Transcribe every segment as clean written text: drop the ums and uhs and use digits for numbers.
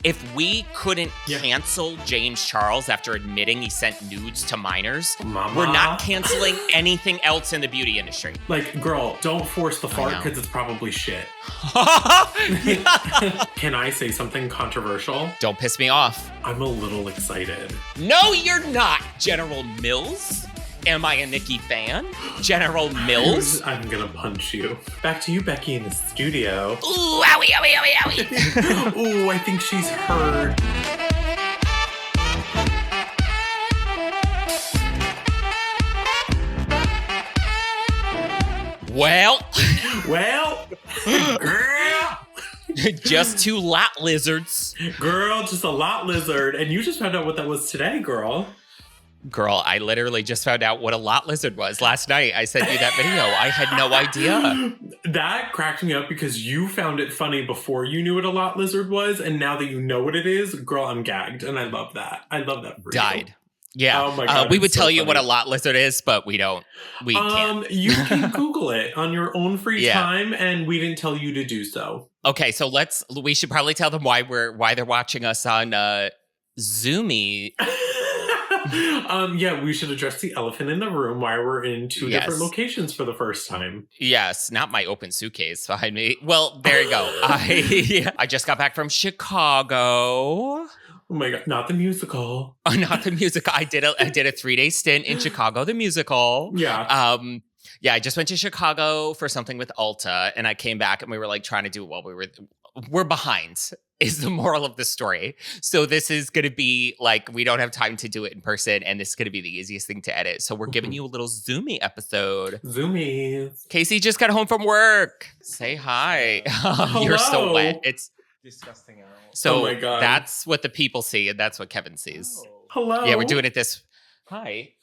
If we couldn't cancel James Charles after admitting he sent nudes to minors, Mama. we're not canceling anything else in the beauty industry. Like, girl, don't force the fart because it's probably shit. Can I say something controversial? Don't piss me off. I'm a little excited. No, you're not, General Mills. Am I a Nicki fan? General Mills? I'm gonna punch you. Back to you, Becky, in the studio. Ooh, owie, owie, owie, owie. Ooh, I think she's heard. Well, girl. Just two lot lizards. Girl, just a lot lizard. And you just found out what that was today, girl. Girl, I literally just found out what a lot lizard was last night. I sent you that video. I had no idea. That cracked me up because you found it funny before you knew what a lot lizard was. And now that you know what it is, girl, I'm gagged. And I love that. I love that for Died. you. Yeah. Oh my God, we would so tell you funny. what a lot lizard is, but we don't. We can't. You can Google it on your own free time, and we didn't tell you to do so. Okay, so we should probably tell them why they're watching us on Zoomy. We should address the elephant in the room why we're in two different locations for the first time. Yes, not my open suitcase behind me. Well, there you go. I just got back from Chicago. Oh my God, not the musical. Oh, not the musical. I did a 3-day stint in Chicago, the musical. Yeah. I just went to Chicago for something with Ulta, and I came back and we were like trying to do it while we're behind is the moral of the story. So this is going to be like, we don't have time to do it in person, and this is going to be the easiest thing to edit. So we're giving you a little Zoomy episode. Zoomies. Casey just got home from work. Say hi. You're so wet. It's disgusting out. So oh my God. That's what the people see, and that's what Kevin sees. Oh. Hello. Yeah, we're doing it this. Hi.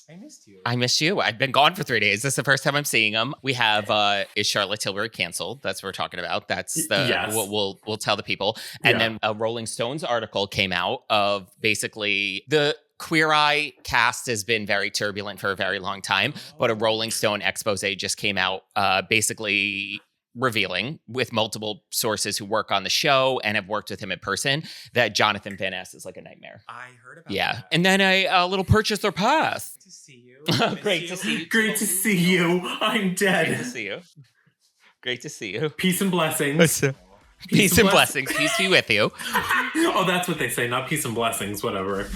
I missed you. I missed you. I've been gone for 3 days. This is the first time I'm seeing him. We have is Charlotte Tilbury canceled? That's what we're talking about. That's the we'll tell the people. And then a Rolling Stones article came out of basically the Queer Eye cast has been very turbulent for a very long time, but a Rolling Stone expose just came out basically revealing with multiple sources who work on the show and have worked with him in person that Jonathan Van Ness is like a nightmare. I heard about that. Yeah. And then a little purchase or pass. Good to see you. Great to see you. Great to see you. I'm dead. Great to see you. Great to see you. Peace and blessings. Peace and blessings. Peace be with you. Oh, that's what they say, not peace and blessings, whatever.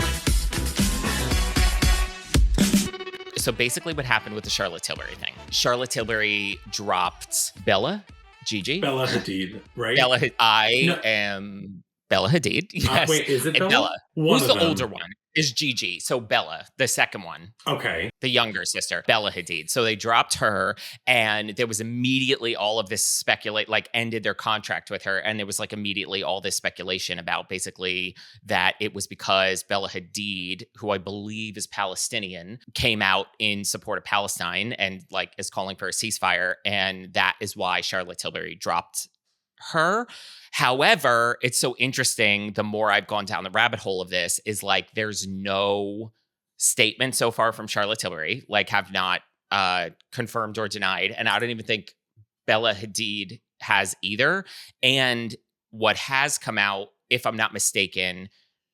So basically what happened with the Charlotte Tilbury thing. Charlotte Tilbury dropped Bella Hadid, right? I am Bella Hadid. Yes. Wait, is it and Bella? Who's the older one? Is Gigi. So Bella, the second one. Okay. The younger sister, Bella Hadid. So they dropped her, and there was immediately all of this ended their contract with her. And there was like immediately all this speculation about basically that it was because Bella Hadid, who I believe is Palestinian, came out in support of Palestine and like is calling for a ceasefire. And that is why Charlotte Tilbury dropped her. However, it's so interesting. The more I've gone down the rabbit hole of this is like, there's no statement so far from Charlotte Tilbury, like have not confirmed or denied. And I don't even think Bella Hadid has either. And what has come out, if I'm not mistaken,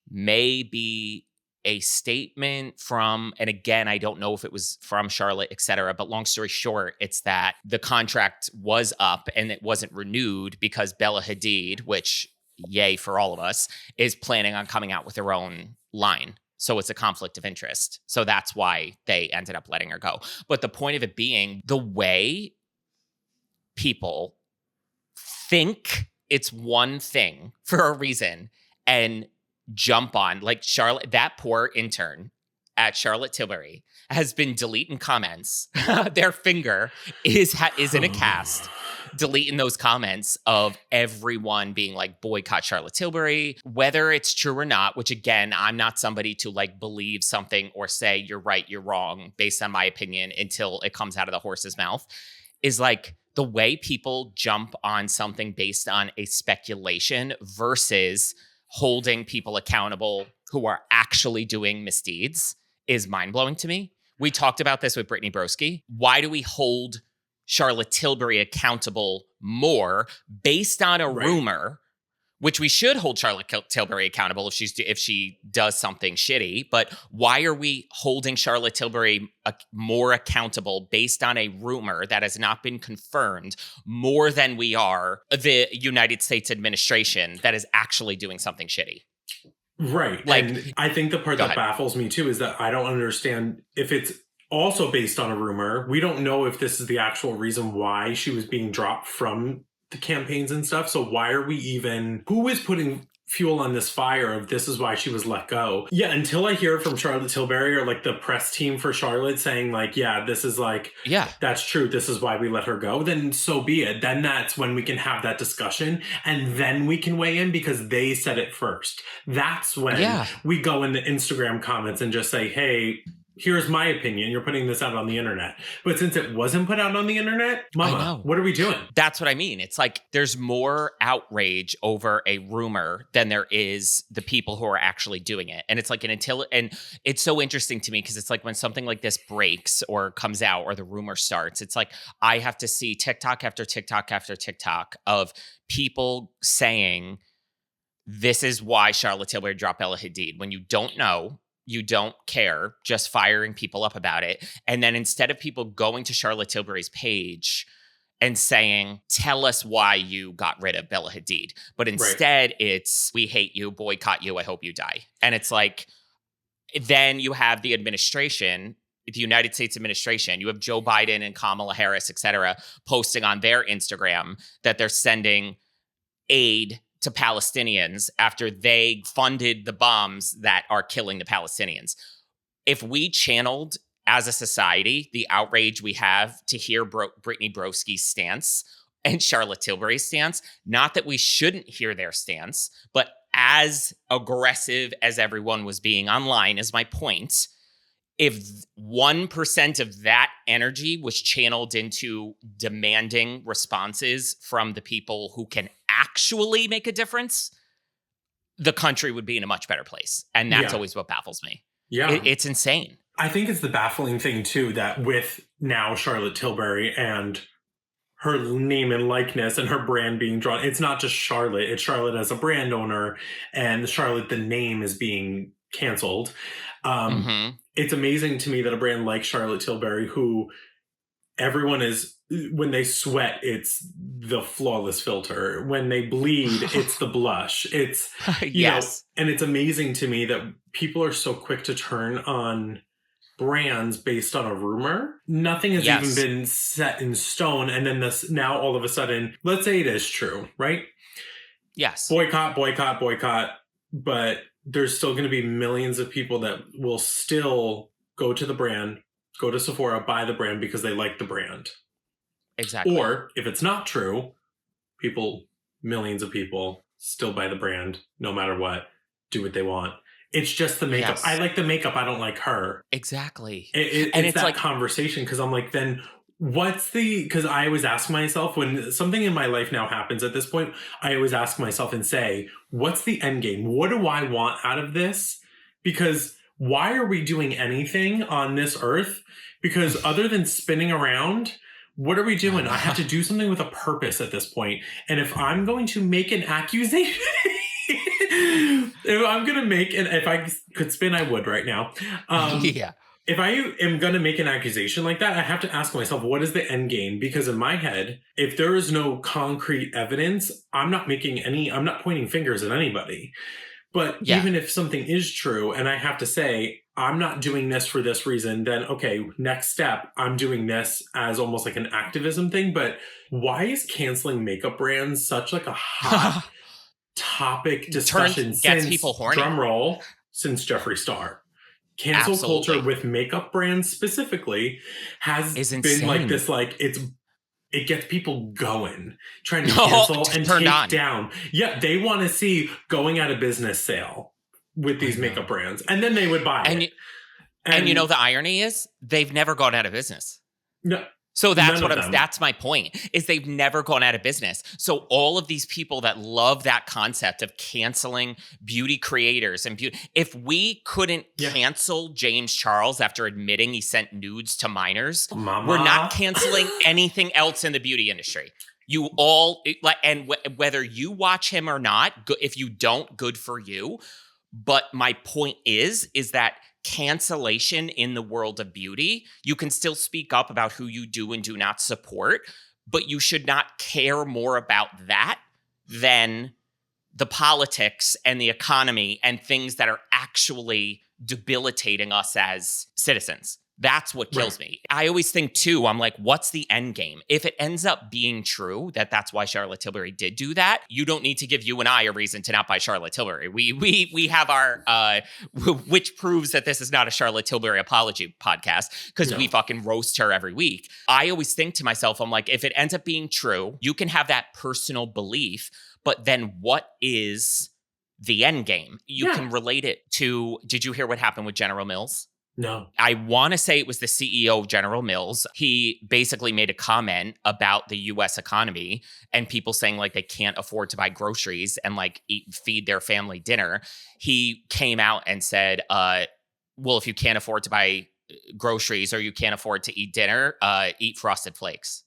may be a statement from, and again, I don't know if it was from Charlotte, et cetera, but long story short, it's that the contract was up and it wasn't renewed because Bella Hadid, which yay for all of us, is planning on coming out with her own line. So it's a conflict of interest. So that's why they ended up letting her go. But the point of it being, the way people think it's one thing for a reason and jump on, like Charlotte, that poor intern at Charlotte Tilbury has been deleting comments. Their finger is in a cast, deleting those comments of everyone being like, boycott Charlotte Tilbury, whether it's true or not, which again, I'm not somebody to like believe something or say you're right, you're wrong based on my opinion until it comes out of the horse's mouth, is like the way people jump on something based on a speculation versus holding people accountable who are actually doing misdeeds is mind-blowing to me. We talked about this with Brittany Broski. Why do we hold Charlotte Tilbury accountable more based on a rumor which we should hold Charlotte Tilbury accountable if she does something shitty. But why are we holding Charlotte Tilbury more accountable based on a rumor that has not been confirmed more than we are the United States administration that is actually doing something shitty? Right. Like, and I think the part that baffles me too is that I don't understand if it's also based on a rumor. We don't know if this is the actual reason why she was being dropped from the campaigns and stuff. So why are we even, who is putting fuel on this fire of this is why she was let go? Yeah, until I hear from Charlotte Tilbury or like the press team for Charlotte saying like, yeah, this is like, yeah, that's true, this is why we let her go, then so be it. Then that's when we can have that discussion and then we can weigh in because they said it first. That's when we go in the Instagram comments and just say, hey, here's my opinion. You're putting this out on the internet. But since it wasn't put out on the internet, mama, what are we doing? That's what I mean. It's like there's more outrage over a rumor than there is the people who are actually doing it. And it's like and it's so interesting to me because it's like when something like this breaks or comes out or the rumor starts, it's like I have to see TikTok after TikTok after TikTok of people saying this is why Charlotte Tilbury dropped Bella Hadid. When you don't know, you don't care, just firing people up about it. And then instead of people going to Charlotte Tilbury's page and saying, tell us why you got rid of Bella Hadid. But instead it's, we hate you, boycott you, I hope you die. And it's like, then you have the administration, the United States administration, you have Joe Biden and Kamala Harris, et cetera, posting on their Instagram that they're sending aid to Palestinians after they funded the bombs that are killing the Palestinians. If we channeled as a society the outrage we have to hear Brittany Broski's stance and Charlotte Tilbury's stance, not that we shouldn't hear their stance, but as aggressive as everyone was being online is my point. If 1% of that energy was channeled into demanding responses from the people who can actually make a difference, the country would be in a much better place. And that's always what baffles me. Yeah. It's insane. I think it's the baffling thing, too, that with now Charlotte Tilbury and her name and likeness and her brand being drawn, it's not just Charlotte, it's Charlotte as a brand owner and Charlotte, the name, is being canceled. It's amazing to me that a brand like Charlotte Tilbury, who everyone is, when they sweat, it's the flawless filter. When they bleed, it's the blush. It's, you know, and it's amazing to me that people are so quick to turn on brands based on a rumor. Nothing has even been set in stone. And then this, now all of a sudden, let's say it is true, right? Yes. Boycott, boycott, boycott. But there's still going to be millions of people that will still go to the brand, go to Sephora, buy the brand because they like the brand. Exactly. Or if it's not true, millions of people still buy the brand no matter what, do what they want. It's just the makeup. I like the makeup. I don't like her. Exactly. It's that like conversation because I'm like, then because I always ask myself when something in my life now happens at this point, I always ask myself and say, what's the end game? What do I want out of this? Because why are we doing anything on this earth? Because other than spinning around, what are we doing? I have to do something with a purpose at this point. And if I'm going to make an accusation, if I could spin, I would right now. If I am going to make an accusation like that, I have to ask myself, what is the end game? Because in my head, if there is no concrete evidence, I'm not pointing fingers at anybody. But even if something is true and I have to say, I'm not doing this for this reason, then okay, next step, I'm doing this as almost like an activism thing. But why is canceling makeup brands such like a hot topic discussion gets people horny. Drum roll, since Jeffree Star? Cancel culture with makeup brands specifically is been like this, like it gets people going, trying to cancel and take down. Yeah, they want to see going out of business sale with these makeup brands, and then they would buy it. And you know the irony is they've never gone out of business. No. So that's my point, is they've never gone out of business. So all of these people that love that concept of canceling beauty creators and if we couldn't cancel James Charles after admitting he sent nudes to minors, we're not canceling anything else in the beauty industry. You all, and whether you watch him or not, if you don't, good for you. But my point is that cancellation in the world of beauty, you can still speak up about who you do and do not support, but you should not care more about that than the politics and the economy and things that are actually debilitating us as citizens. That's what kills me. I always think too, I'm like, what's the end game? If it ends up being true that that's why Charlotte Tilbury did do that, you don't need to give you and I a reason to not buy Charlotte Tilbury. We have our, which proves that this is not a Charlotte Tilbury apology podcast because we fucking roast her every week. I always think to myself, I'm like, if it ends up being true, you can have that personal belief, but then what is the end game? You can relate it to, did you hear what happened with General Mills? No. I want to say it was the CEO of General Mills. He basically made a comment about the US economy and people saying like they can't afford to buy groceries and like feed their family dinner. He came out and said, well, if you can't afford to buy groceries or you can't afford to eat dinner, eat Frosted Flakes.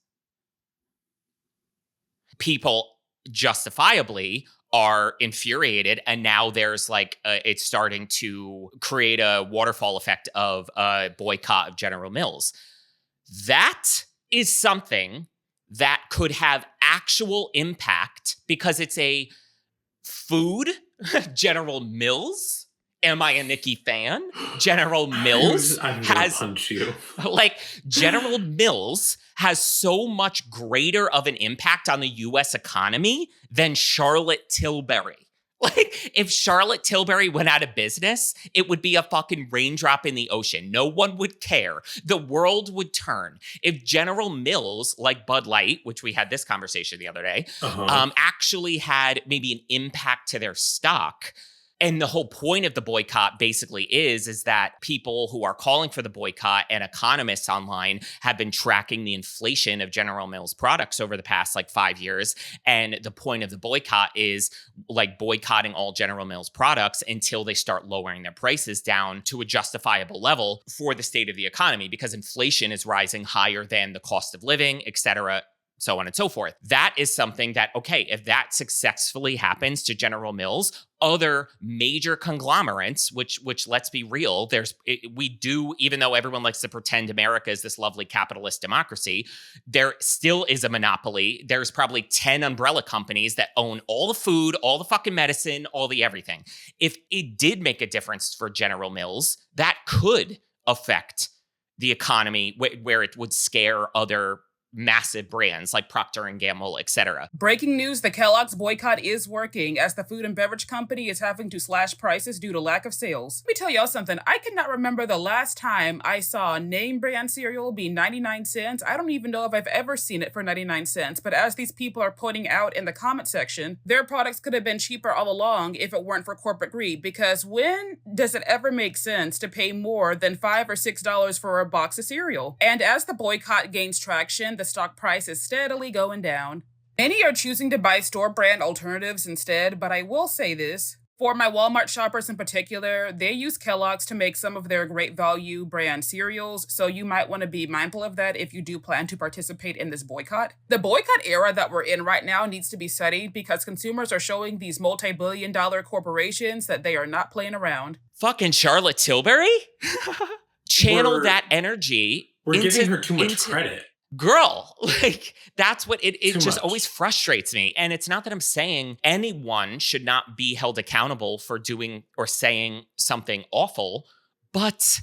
People justifiably are infuriated, and now there's like it's starting to create a waterfall effect of a boycott of General Mills. That is something that could have actual impact because it's a food. General Mills. Am I a Nicki fan? General Mills I'm gonna punch you. Like General Mills has so much greater of an impact on the US economy than Charlotte Tilbury. Like if Charlotte Tilbury went out of business, it would be a fucking raindrop in the ocean. No one would care. The world would turn. If General Mills, like Bud Light, which we had this conversation the other day, actually had maybe an impact to their stock. And the whole point of the boycott basically is that people who are calling for the boycott and economists online have been tracking the inflation of General Mills products over the past like 5 years. And the point of the boycott is like boycotting all General Mills products until they start lowering their prices down to a justifiable level for the state of the economy, because inflation is rising higher than the cost of living, et cetera, so on and so forth. That is something that, okay, if that successfully happens to General Mills, other major conglomerates, which let's be real, we do, even though everyone likes to pretend America is this lovely capitalist democracy, there still is a monopoly. There's probably 10 umbrella companies that own all the food, all the fucking medicine, all the everything. If it did make a difference for General Mills, that could affect the economy where it would scare other massive brands like Procter & Gamble, etc. Breaking news, the Kellogg's boycott is working as the food and beverage company is having to slash prices due to lack of sales. Let me tell y'all something. I cannot remember the last time I saw name brand cereal be 99 cents. I don't even know if I've ever seen it for 99 cents, but as these people are pointing out in the comment section, their products could have been cheaper all along if it weren't for corporate greed, because when does it ever make sense to pay more than $5 or $6 for a box of cereal? And as the boycott gains traction, the stock price is steadily going down. Many are choosing to buy store brand alternatives instead, but I will say this. For my Walmart shoppers in particular, they use Kellogg's to make some of their great value brand cereals, so you might want to be mindful of that if you do plan to participate in this boycott. The boycott era that we're in right now needs to be studied because consumers are showing these multi-billion-dollar corporations that they are not playing around. Fucking Charlotte Tilbury? Channel that energy. We're giving her too much credit. Girl, like that's what it just much. Always frustrates me. And it's not that I'm saying anyone should not be held accountable for doing or saying something awful, but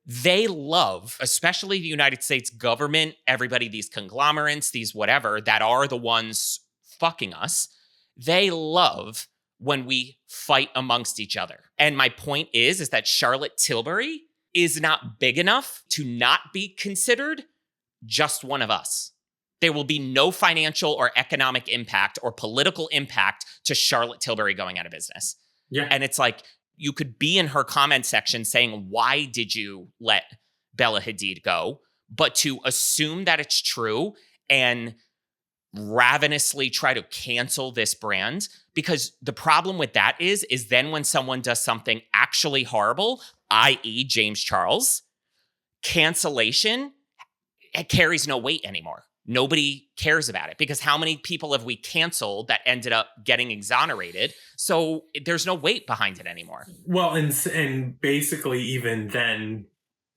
they love, especially the United States government, everybody, these conglomerates, these whatever, that are the ones fucking us. They love when we fight amongst each other. And my point is that Charlotte Tilbury is not big enough to not be considered just one of us. There will be no financial or economic impact or political impact to Charlotte Tilbury going out of business. Yeah. And it's like, you could be in her comment section saying, why did you let Bella Hadid go? But to assume that it's true and ravenously try to cancel this brand, because the problem with that is then when someone does something actually horrible, i.e. James Charles, cancellation, it carries no weight anymore. nobody cares about it because how many people have we canceled that ended up getting exonerated? So there's no weight behind it anymore. Well, and basically even then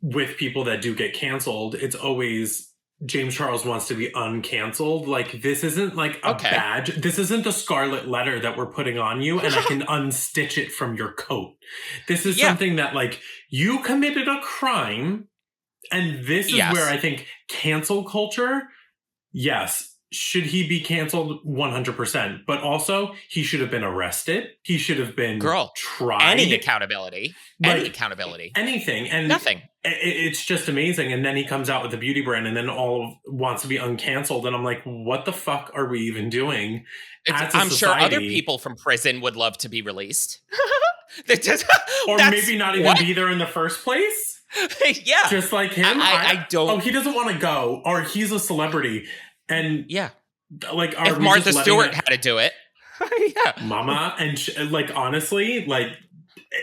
with people that do get canceled, it's always James Charles wants to be uncanceled. Like, this isn't like a badge. This isn't the scarlet letter that we're putting on you and I can unstitch it from your coat. This is something that, like, you committed a crime. And this is where I think cancel culture, yes, should he be canceled? 100%. But also, he should have been arrested. He should have been tried. Any accountability. Like, any accountability. Anything. And nothing. It's just amazing. And then he comes out with a beauty brand and then wants to be uncanceled. And I'm like, what the fuck are we even doing? I'm sure other people from prison would love to be released. Or maybe not even be there in the first place. Yeah. Just like him. I don't. Oh, he doesn't want to go. Or he's a celebrity. And like, if Martha Stewart had to do it, Mama, and like, honestly, like,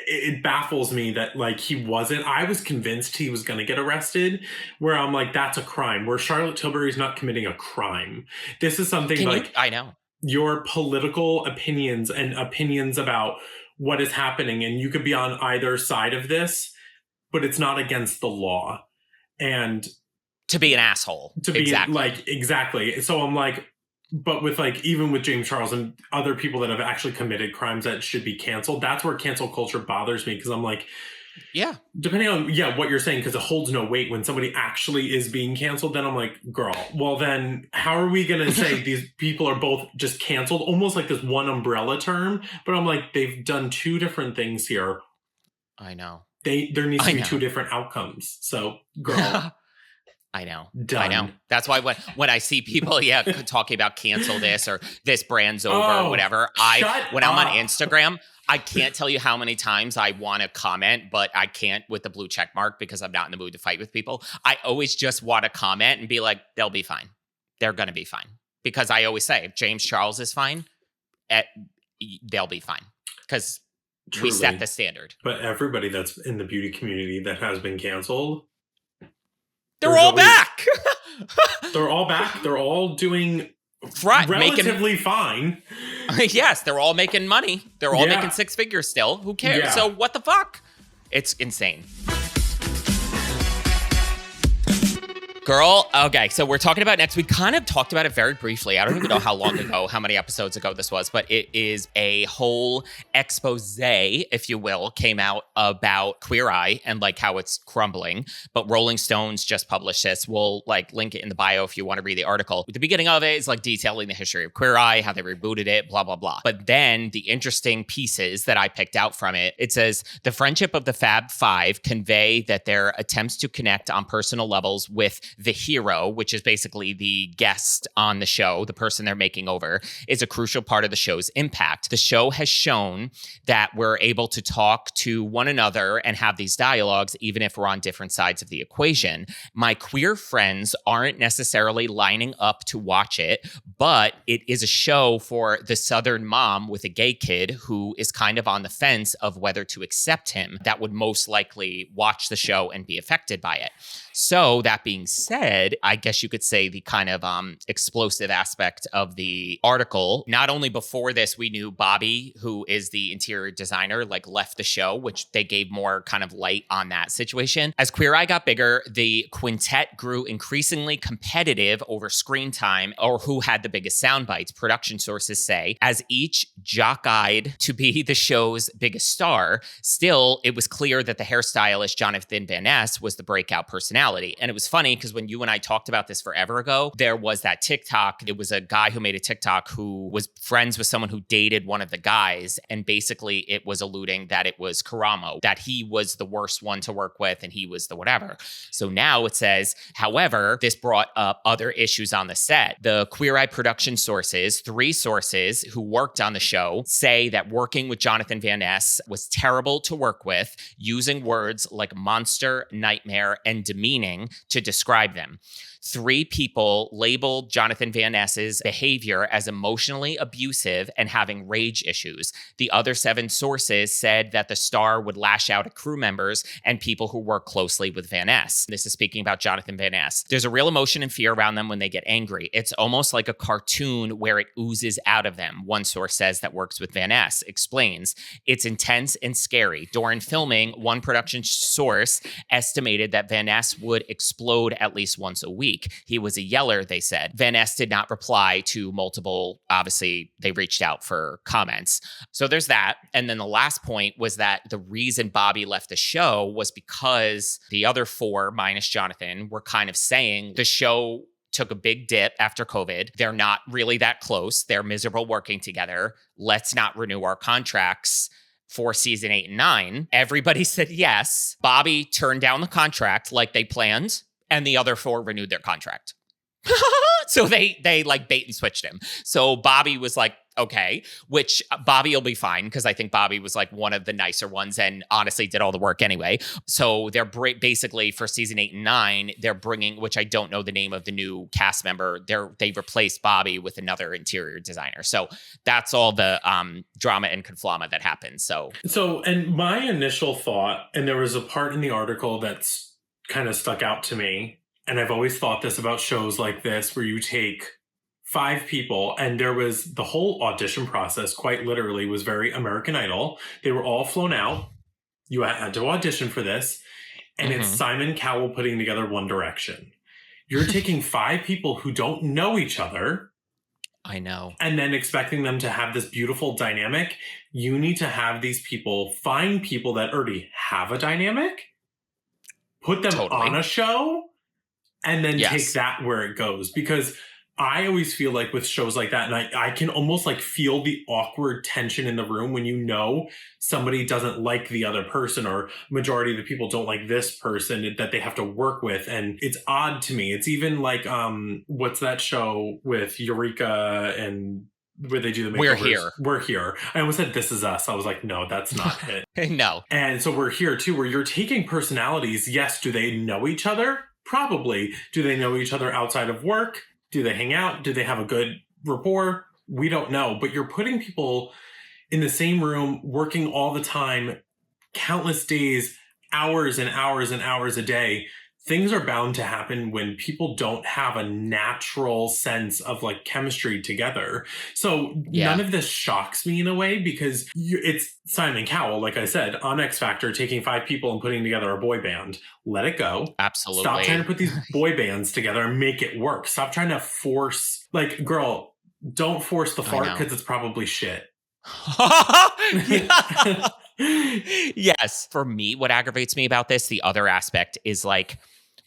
it baffles me that, like, he wasn't. I was convinced he was going to get arrested. Where I'm like, that's a crime. Where Charlotte Tilbury's not committing a crime. This is something I know your political opinions and opinions about what is happening, and you could be on either side of this, but it's not against the law. And to be an asshole. To be exactly. So I'm like, but with, like, even with James Charles and other people that have actually committed crimes that should be canceled, that's where cancel culture bothers me. Because I'm like, depending on, what you're saying, because it holds no weight when somebody actually is being canceled, then I'm like, girl, well then how are we going to say these people are both just canceled? Almost like this one umbrella term. But I'm like, they've done two different things here. I know. There needs to be two different outcomes. So, girl. I know. Done. I know. That's why when I see people, talking about cancel this or this brand's over or whatever, when I'm on Instagram, I can't tell you how many times I want to comment, but I can't with the blue check mark because I'm not in the mood to fight with people. I always just want to comment and be like, they'll be fine. They're going to be fine. Because I always say, if James Charles is fine, they'll be fine. Because we set the standard. But everybody that's in the beauty community that has been canceled, they're all back. They're all back. They're all doing relatively fine. Yes, they're all making money. They're all making six figures still. Who cares? Yeah. So what the fuck? It's insane. Girl, okay, so we're talking about next. We kind of talked about it very briefly. I don't even know how long ago, how many episodes ago this was, but it is a whole expose, if you will, came out about Queer Eye and like how it's crumbling. But Rolling Stones just published this. We'll like link it in the bio if you want to read the article. The beginning of it is like detailing the history of Queer Eye, how they rebooted it, blah, blah, blah. But then the interesting pieces that I picked out from it, it says the friendship of the Fab Five convey that their attempts to connect on personal levels with the hero, which is basically the guest on the show, the person they're making over, is a crucial part of the show's impact. The show has shown that we're able to talk to one another and have these dialogues, even if we're on different sides of the equation. My queer friends aren't necessarily lining up to watch it, but it is a show for the Southern mom with a gay kid who is kind of on the fence of whether to accept him, that would most likely watch the show and be affected by it. So that being said, I guess you could say the kind of explosive aspect of the article, not only before this, we knew Bobby, who is the interior designer, like left the show, which they gave more kind of light on that situation. As Queer Eye got bigger, the quintet grew increasingly competitive over screen time or who had the biggest sound bites, production sources say. As each jock-eyed to be the show's biggest star, still, it was clear that the hairstylist Jonathan Van Ness was the breakout personality. And it was funny because when you and I talked about this forever ago, there was that TikTok. It was a guy who made a TikTok who was friends with someone who dated one of the guys. And basically it was alluding that it was Karamo, that he was the worst one to work with and he was the whatever. So now it says, however, this brought up other issues on the set. The Queer Eye production sources, 3 sources who worked on the show, say that working with Jonathan Van Ness was terrible to work with, using words like monster, nightmare, and demeaning to describe describe them. 3 people labeled Jonathan Van Ness's behavior as emotionally abusive and having rage issues. The other 7 sources said that the star would lash out at crew members and people who work closely with Van Ness. This is speaking about Jonathan Van Ness. There's a real emotion and fear around them when they get angry. It's almost like a cartoon where it oozes out of them. One source says that works with Van Ness explains it's intense and scary. During filming, one production source estimated that Van Ness would explode at least once a week. He was a yeller, they said. Van Ness did not reply to multiple, obviously, they reached out for comments. So there's that. And then the last point was that the reason Bobby left the show was because the other 4, minus Jonathan, were kind of saying the show took a big dip after COVID. They're not really that close. They're miserable working together. Let's not renew our contracts for season 8 and 9. Everybody said yes. Bobby turned down the contract like they planned, and the other 4 renewed their contract. So they like bait and switched him. So Bobby was like, okay, which Bobby will be fine because I think Bobby was like one of the nicer ones and honestly did all the work anyway. So they're basically for season 8 and 9, they're bringing, which I don't know the name of the new cast member. They replaced Bobby with another interior designer. So that's all the drama and conflama that happened. So, and my initial thought, and there was a part in the article that's kind of stuck out to me, and I've always thought this about shows like this where you take 5 people, and there was the whole audition process quite literally was very American Idol. They were all flown out. You had to audition for this, and it's Simon Cowell putting together One Direction. You're taking 5 people who don't know each other. I know. And then expecting them to have this beautiful dynamic. You need to have these people find people that already have a dynamic, put them on a show, and then take that where it goes. Because I always feel like with shows like that, and I can almost like feel the awkward tension in the room when you know somebody doesn't like the other person, or majority of the people don't like this person that they have to work with. And it's odd to me. It's even like, what's that show with Eureka and where they do the makeovers? We're Here. I almost said This Is Us. I was like, no, that's not it. No. And so We're Here too, where you're taking personalities. Yes, do they know each other? Probably. Do they know each other outside of work? Do they hang out? Do they have a good rapport? We don't know. But you're putting people in the same room, working all the time, countless days, hours and hours and hours a day. Things are bound to happen when people don't have a natural sense of like chemistry together. So none of this shocks me in a way because it's Simon Cowell, like I said, on X Factor, taking 5 people and putting together a boy band. Let it go. Absolutely. Stop trying to put these boy bands together and make it work. Stop trying to force, like, girl, don't force the fart because it's probably shit. Yes. For me, what aggravates me about this, the other aspect is like,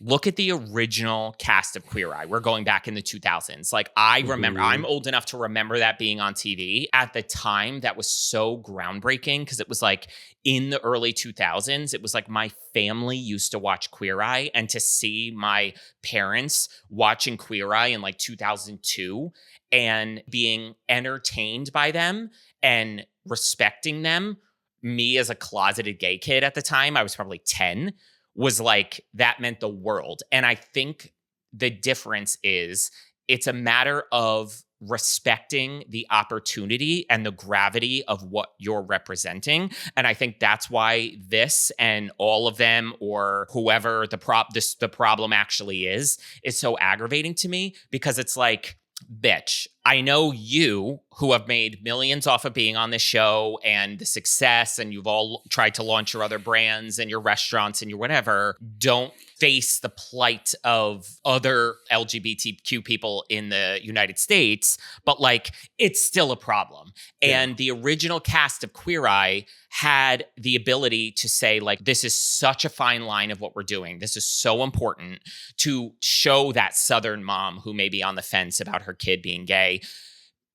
look at the original cast of Queer Eye. We're going back in the 2000s. Like, I remember, I'm old enough to remember that being on TV. At the time, that was so groundbreaking because it was like in the early 2000s, it was like my family used to watch Queer Eye, and to see my parents watching Queer Eye in like 2002 and being entertained by them and respecting them. Me as a closeted gay kid at the time, I was probably 10, was like, that meant the world. And I think the difference is it's a matter of respecting the opportunity and the gravity of what you're representing. And I think that's why this and all of them, or whoever the problem actually is so aggravating to me, because it's like, bitch, I know you who have made millions off of being on this show and the success, and you've all tried to launch your other brands and your restaurants and your whatever, don't face the plight of other LGBTQ people in the United States, but like, it's still a problem. Yeah. And the original cast of Queer Eye had the ability to say, like, this is such a fine line of what we're doing. This is so important to show that Southern mom who may be on the fence about her kid being gay,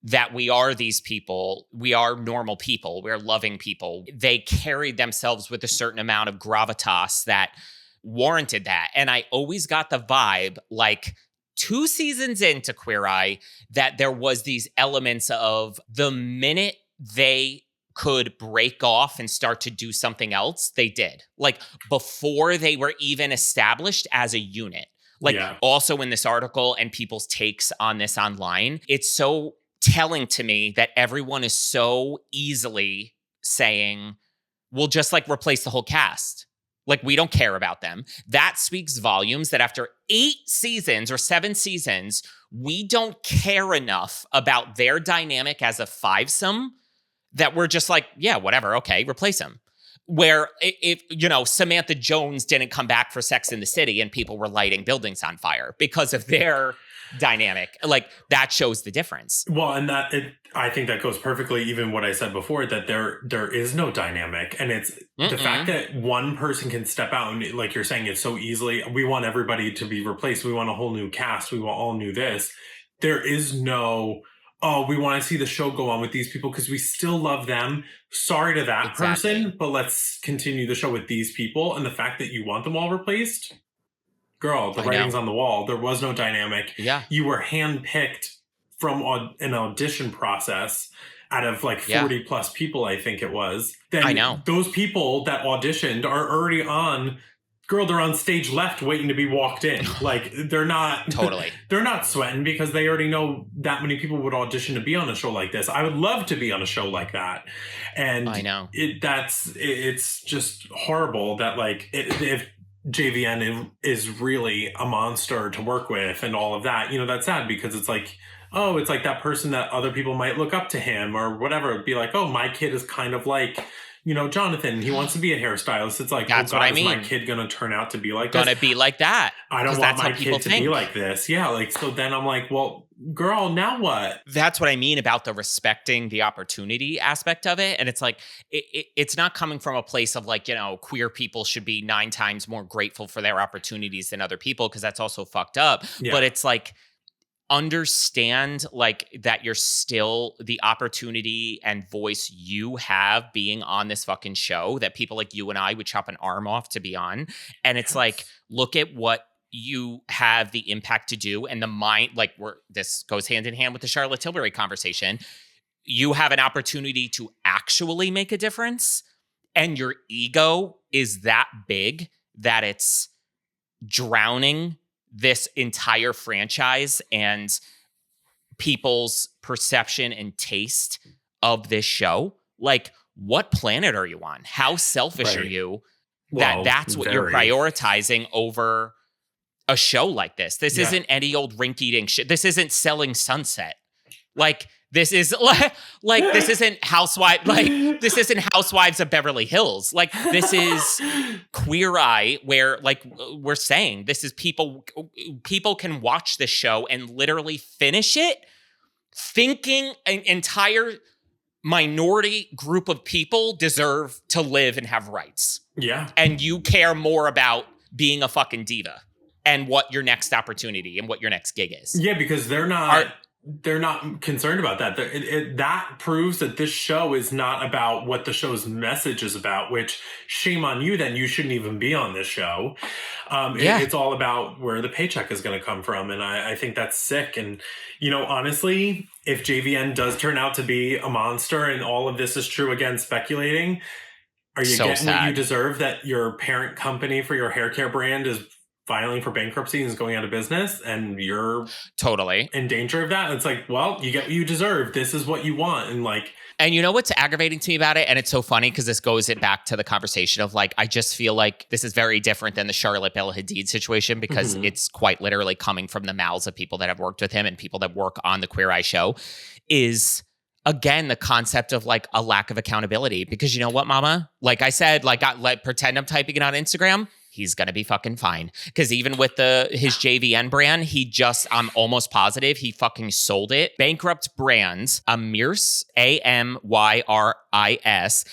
that we are these people, we are normal people, we're loving people. They carried themselves with a certain amount of gravitas that warranted that. And I always got the vibe, like 2 seasons into Queer Eye, that there was these elements of the minute they could break off and start to do something else, they did. Like, before they were even established as a unit. Like Yeah. also in this article and people's takes on this online, it's so telling to me that everyone is so easily saying, we'll just like replace the whole cast. Like we don't care about them. That speaks volumes that after 8 seasons or 7 seasons, we don't care enough about their dynamic as a fivesome that we're just like, yeah, whatever. Okay, replace them. Where if, Samantha Jones didn't come back for Sex in the City and people were lighting buildings on fire because of their dynamic, like that shows the difference. Well, and I think that goes perfectly, even what I said before, that there is no dynamic. And it's the fact that one person can step out and, like you're saying, it's so easily, we want everybody to be replaced. We want a whole new cast. We want all new this. There is no, oh, we want to see the show go on with these people because we still love them. Sorry to that person, but let's continue the show with these people. And the fact that you want them all replaced, girl, the writing's on the wall. There was no dynamic. Yeah. You were handpicked from an audition process out of like 40 plus people, I think it was. Then I know. Those people that auditioned are already on... Girl, they're on stage left waiting to be walked in. Like, they're not... Totally. They're not sweating because they already know that many people would audition to be on a show like this. I would love to be on a show like that. And I know. It's just horrible that, like, if JVN is really a monster to work with and all of that, that's sad because it's like, oh, it's like that person that other people might look up to him or whatever. It'd be like, oh, my kid is kind of like... Jonathan, he wants to be a hairstylist. It's like, that's what I mean. Is my kid going to turn out to be like this? Going to be like that. I don't want my kid to be like this. Yeah, like, so then I'm like, well, girl, now what? That's what I mean about the respecting the opportunity aspect of it. And it's like, it's not coming from a place of like, queer people should be 9 times more grateful for their opportunities than other people, because that's also fucked up. Yeah. But it's like, understand like that you're still the opportunity and voice you have being on this fucking show that people like you and I would chop an arm off to be on. And it's like, look at what you have the impact to do and the mind, like this goes hand in hand with the Charlotte Tilbury conversation. You have an opportunity to actually make a difference, and your ego is that big that it's drowning this entire franchise and people's perception and taste of this show. Like, what planet are you on? How selfish are you that that's what you're prioritizing over a show like this? This isn't any old rink-eating shit. This isn't Selling Sunset. Like, this is like this isn't this isn't Housewives of Beverly Hills. Like, this is Queer Eye, where like we're saying this is people can watch this show and literally finish it thinking an entire minority group of people deserve to live and have rights. Yeah. And you care more about being a fucking diva and what your next opportunity and what your next gig is. Yeah, because they're not concerned about that. That proves that this show is not about what the show's message is about, which shame on you, then you shouldn't even be on this show. It's all about where the paycheck is going to come from. And I think that's sick. And, honestly, if JVN does turn out to be a monster and all of this is true, again, speculating, are you getting what you deserve, that your parent company for your hair care brand is filing for bankruptcy and is going out of business, and you're totally in danger of that? It's like, well, you get what you deserve. This is what you want. And you know what's aggravating to me about it? And it's so funny because this goes back to the conversation of like, I just feel like this is very different than the Charlotte Bella Hadid situation, because it's quite literally coming from the mouths of people that have worked with him and people that work on the Queer Eye show, is again, the concept of like a lack of accountability. Because you know what, mama? Like I said, pretend I'm typing it on Instagram. He's going to be fucking fine. Because even with his JVN brand, I'm almost positive he fucking sold it. Bankrupt Brands, Amyris, Amyris,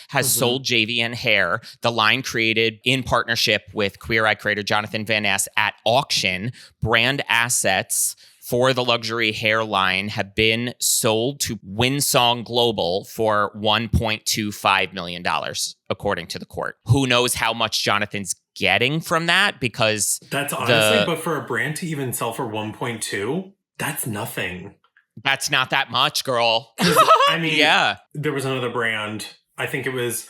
has sold JVN hair, the line created in partnership with Queer Eye creator Jonathan Van Ness, at auction. Brand assets for the luxury hairline have been sold to Winsong Global for $1.25 million, according to the court. Who knows how much Jonathan's getting from that, because that's honestly, but for a brand to even sell for 1.2, that's nothing. That's not that much, girl. I mean, yeah. There was another brand, I think it was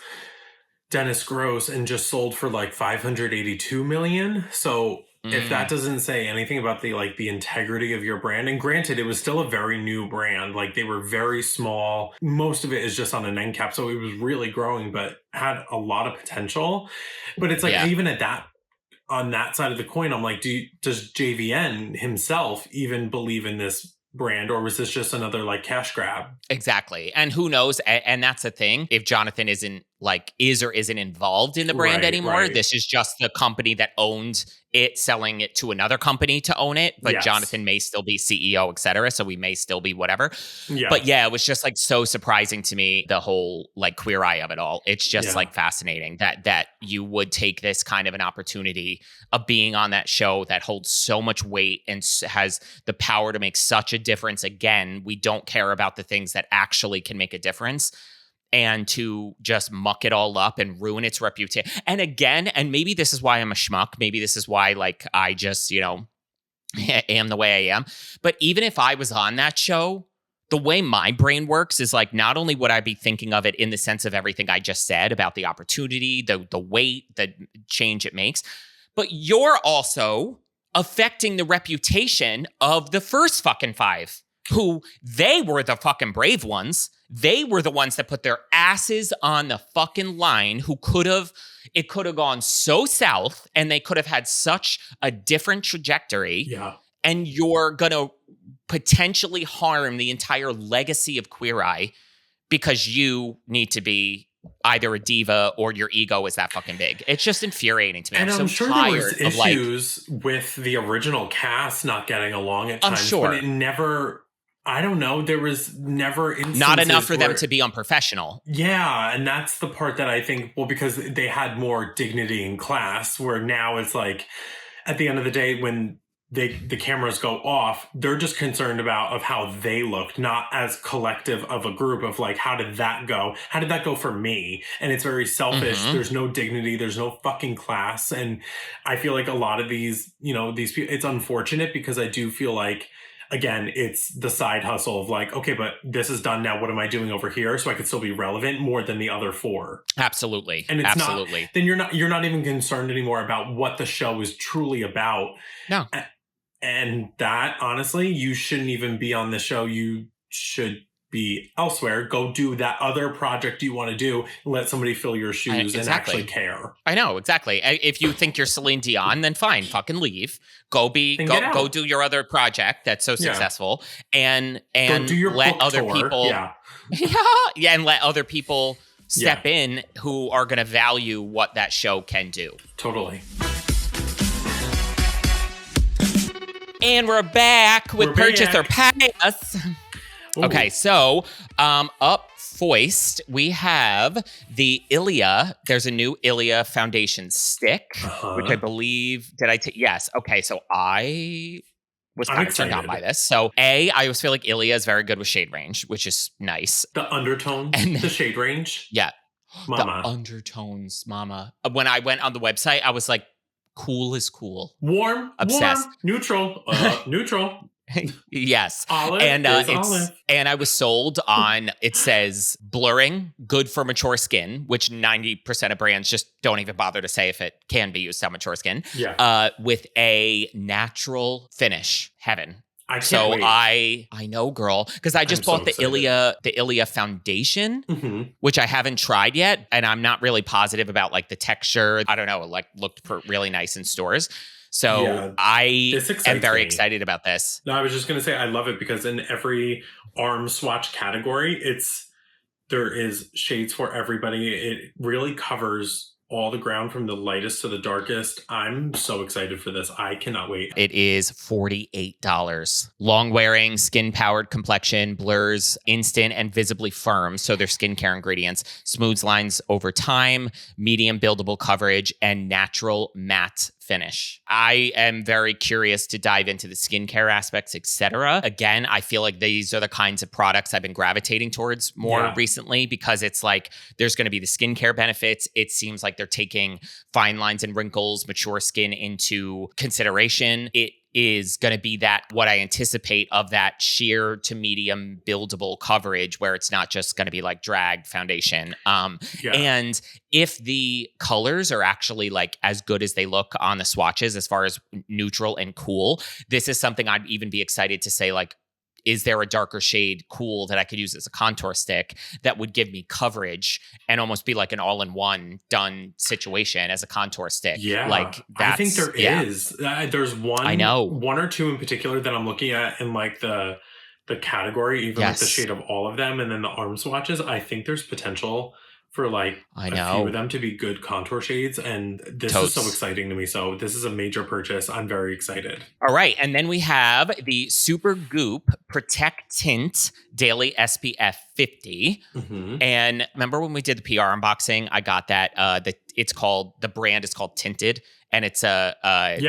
Dennis Gross, and just sold for like 582 million. So if that doesn't say anything about the integrity of your brand, and granted, it was still a very new brand. Like, they were very small. Most of it is just on an end cap. So it was really growing, but had a lot of potential. But it's like, even at that, on that side of the coin, I'm like, does JVN himself even believe in this brand, or was this just another like cash grab? Exactly. And who knows? And that's the thing. If Jonathan is or isn't involved in the brand anymore, this is just the company that owned it, selling it to another company to own it. But Jonathan may still be CEO, et cetera. So we may still be whatever. Yeah. But yeah, it was just like so surprising to me, the whole like Queer Eye of it all. It's just like fascinating that you would take this kind of an opportunity of being on that show that holds so much weight and has the power to make such a difference. Again, we don't care about the things that actually can make a difference, and to just muck it all up and ruin its reputation. And again, and maybe this is why I'm a schmuck. Maybe this is why like I just, am the way I am. But even if I was on that show, the way my brain works is like, not only would I be thinking of it in the sense of everything I just said about the opportunity, the weight, the change it makes, but you're also affecting the reputation of the first fucking 5, who they were the fucking brave ones. They were the ones that put their asses on the fucking line, who it could have gone so south and they could have had such a different trajectory. Yeah. And you're going to potentially harm the entire legacy of Queer Eye because you need to be either a diva or your ego is that fucking big. It's just infuriating to me. And I'm so sure there was issues with the original cast not getting along at times. I'm sure. But it never... I don't know. There was never instances not enough for them to be unprofessional. Yeah, and that's the part that I think, well, because they had more dignity in class, where now it's like, at the end of the day, when the cameras go off, they're just concerned of how they looked, not as collective of a group of like, how did that go? How did that go for me? And it's very selfish. Mm-hmm. There's no dignity. There's no fucking class. And I feel like a lot of these people, it's unfortunate because I do feel like, again, it's the side hustle of like, okay, but this is done now. What am I doing over here? So I could still be relevant more than the other 4. Absolutely. And it's not, then you're not even concerned anymore about what the show is truly about. No. And that, honestly, you shouldn't even be on the show. You should be elsewhere. Go do that other project you want to do. Let somebody fill your shoes and actually care. I know, exactly. If you think you're Celine Dion, then fine, fucking leave. Go do your other project that's so successful, and do your let other tour. people, and let other people step in who are going to value what that show can do. Totally. And we're back with Purchase or Pay Us. Ooh. Okay, so up foist, we have the Ilia. There's a new Ilia foundation stick, which I believe, yes. Okay, so I was kind of turned on by this. So I always feel like Ilia is very good with shade range, which is nice. The undertones, and the shade range. Yeah. Mama. The undertones, mama. When I went on the website, I was like, cool is cool. Warm, obsessed. Neutral, neutral. Yes. Olive and olive. And I was sold on, it says blurring, good for mature skin, which 90% of brands just don't even bother to say if it can be used on mature skin. Yeah. With a natural finish. Heaven. I can't wait. I know, girl, because I just bought the Ilia foundation, which I haven't tried yet, and I'm not really positive about like the texture. I don't know, it like looked really nice in stores. So I am very excited about this. No, I was just going to say I love it because in every arm swatch category, there is shades for everybody. It really covers all the ground from the lightest to the darkest. I'm so excited for this. I cannot wait. It is $48. Long wearing, skin powered complexion, blurs instant and visibly firm. So they're skincare ingredients, smooths lines over time, medium buildable coverage, and natural matte finish. I am very curious to dive into the skincare aspects, etc. Again, I feel like these are the kinds of products I've been gravitating towards more recently because it's like there's going to be the skincare benefits. It seems like they're taking fine lines and wrinkles, mature skin into consideration. It is going to be that what I anticipate of that sheer to medium buildable coverage where it's not just going to be like drag foundation. And if the colors are actually like as good as they look on the swatches as far as neutral and cool, this is something I'd even be excited to say, like, is there a darker shade cool that I could use as a contour stick that would give me coverage and almost be like an all-in-one done situation as a contour stick? Yeah, like I think there is. There's one. I know. One or two in particular that I'm looking at in like the category, even like the shade of all of them, and then the arm swatches. I think there's potential for like a few of them to be good contour shades, and this is so exciting to me. So this is a major purchase. I'm very excited. All right, and then we have the Supergoop Protec Tint Daily SPF 50. And remember when we did the PR unboxing, I got that. The brand is called Tinted, and it's a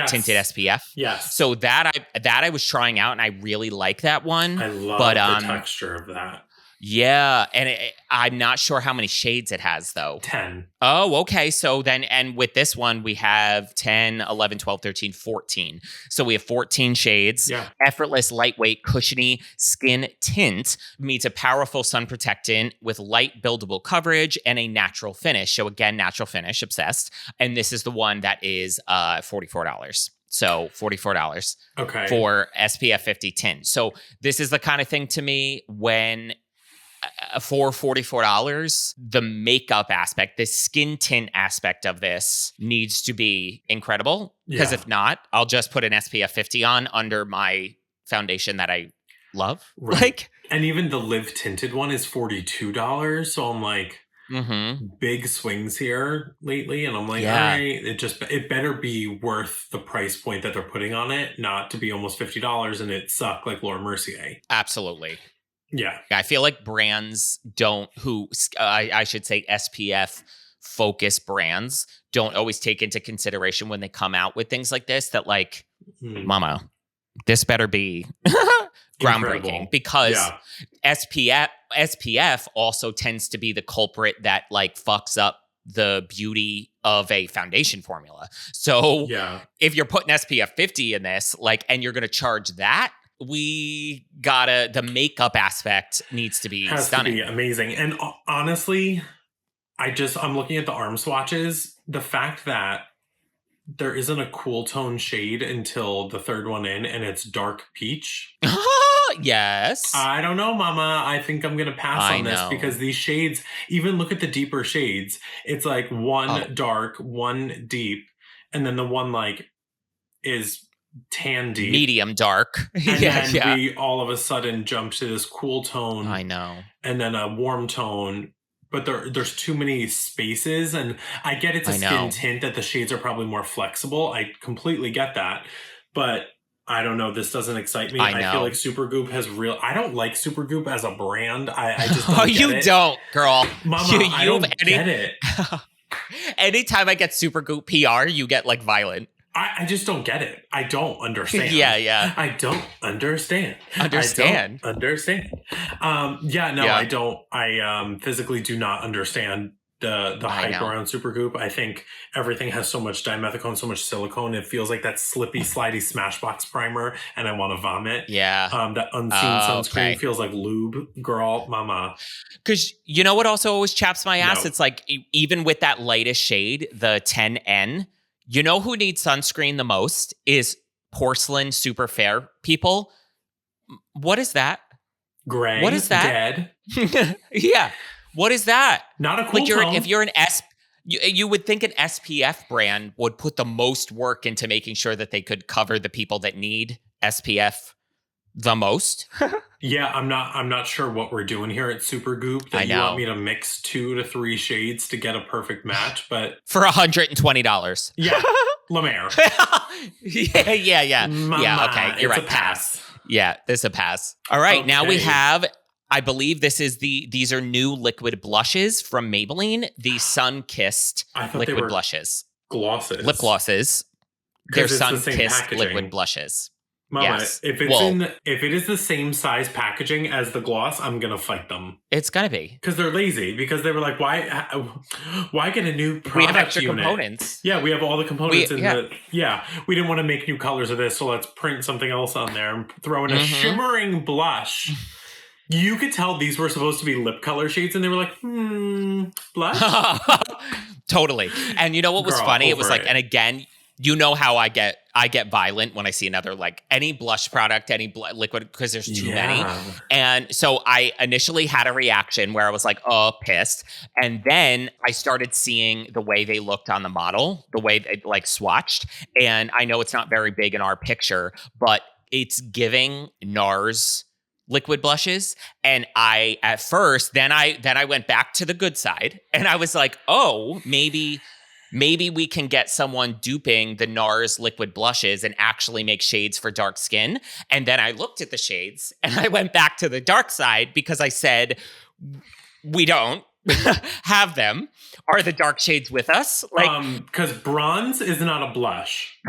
tinted SPF. Yes. So that I was trying out, and I really like that one. I love the texture of that. Yeah, and I'm not sure how many shades it has, though. 10. Oh, okay. So then, and with this one, we have 10, 11, 12, 13, 14. So we have 14 shades. Yeah. Effortless, lightweight, cushiony skin tint meets a powerful sun protectant with light buildable coverage and a natural finish. So again, natural finish, obsessed. And this is the one that is $44. So $44 for SPF 50 tint. So this is the kind of thing to me when for $44, the makeup aspect, the skin tint aspect of this needs to be incredible. Because if not, I'll just put an SPF 50 on under my foundation that I love. Right. Like, and even the Live Tinted one is $42. So I'm like, big swings here lately. And I'm like, all right, it better be worth the price point that they're putting on it, not to be almost $50 and it suck like Laura Mercier. Absolutely. Yeah. I feel like brands I should say SPF focused brands don't always take into consideration when they come out with things like this that like, mama, this better be groundbreaking. Because SPF also tends to be the culprit that like fucks up the beauty of a foundation formula. So if you're putting SPF 50 in this, like, and you're going to charge that, the makeup aspect needs to be stunning. To be amazing. And honestly, I'm looking at the arm swatches. The fact that there isn't a cool tone shade until the third one in, and it's dark peach. Yes. I don't know, mama. I think I'm going to pass on this because these shades, even look at the deeper shades. It's like one dark, one deep, and then the one like is tan deep, medium dark, and then we all of a sudden jump to this cool tone. I know, and then a warm tone. But there's too many spaces, and I get it's a skin tint that the shades are probably more flexible. I completely get that, but I don't know. This doesn't excite me. I feel like Supergoop has I don't like Supergoop as a brand. I just don't get it. Don't, girl. Mama, I don't get it. Anytime I get Supergoop PR, you get like violent. I just don't get it. I don't understand. I don't understand. I don't. I physically do not understand the hype around Supergoop. I think everything has so much dimethicone, so much silicone. It feels like that slippy, slidey Smashbox primer, and I want to vomit. Yeah. That unseen sunscreen feels like lube, girl, mama. Because you know what also always chaps my ass? It's like, even with that lightest shade, the 10N, you know who needs sunscreen the most is porcelain super fair people. What is that? Gray. What is that? Dead. Yeah. What is that? Not a cool tone. If you're an you would think an SPF brand would put the most work into making sure that they could cover the people that need SPF the most. Yeah, I'm not sure what we're doing here at Supergoop. That you want me to mix 2 to 3 shades to get a perfect match, but for $120. Yeah, La Mer. Yeah. Mama, yeah, okay, you're right. A pass. Yeah, this is a pass. All right, now we have, I believe these are new liquid blushes from Maybelline, the sun-kissed liquid blushes. Glosses. Lip glosses. They're sun-kissed liquid blushes. Mama, Yes. if it is the same size packaging as the gloss, I'm gonna fight them. It's gonna be. Because they're lazy. Because they were like, why get a new product We have extra unit? components. Yeah, we have all the components we didn't want to make new colors of this, so let's print something else on there and throw in a shimmering blush. You could tell these were supposed to be lip color shades, and they were like, blush? Totally. And you know what was Girl, funny? It was like, it. and again, you know how I get violent when I see another, like, any blush product, any liquid, because there's too many. And so I initially had a reaction where I was like, oh, pissed. And then I started seeing the way they looked on the model, the way they like swatched. And I know it's not very big in our picture, but it's giving NARS liquid blushes. And I, at first, then I went back to the good side and I was like, oh, maybe we can get someone duping the NARS liquid blushes and actually make shades for dark skin. And then I looked at the shades and I went back to the dark side because I said, we don't have them. Are the dark shades with us? Like, because bronze is not a blush.